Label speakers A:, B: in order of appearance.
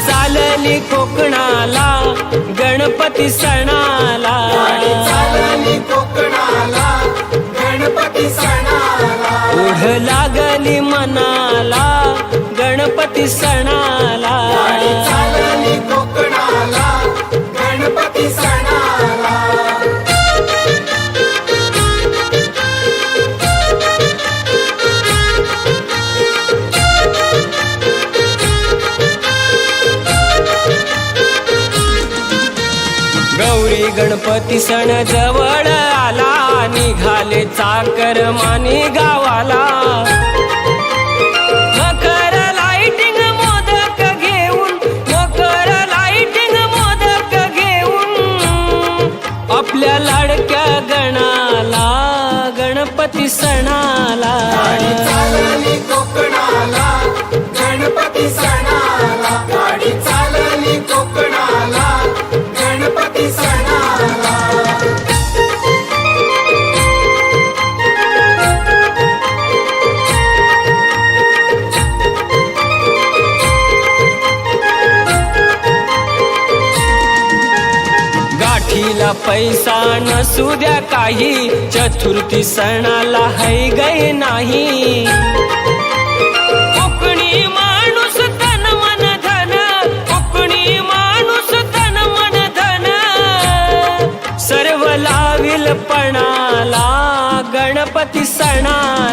A: चालली कोकणाला गणपती सणाला,
B: गाडी चालली कोकणाला गणपती सणाला,
A: ओढ लागली मनाला गणपती सणाला,
B: गाडी चालली कोकणाला गणपती सणाला.
A: गौरी गणपती सण जवळ आला, निघाले चाकर मानी गावाला, मकर लाइटिंग मोदक घेऊन, मकर लाइटिंग मोदक घेऊन, आपल्या लाडक्या गणाला गणपती सणाला,
B: गाडी चालली कोकणाला गणपती सणाला, गाडी चालली कोकणाला गणपती सणाला.
A: गाठीला पैसा नसू द्या काही, चतुर्थी सणाला है गै नाही, कोकणी माणूस तन मन धन, कोकणी माणूस तन मन धन, सर्व लाविल पणाला गणपती सणाला.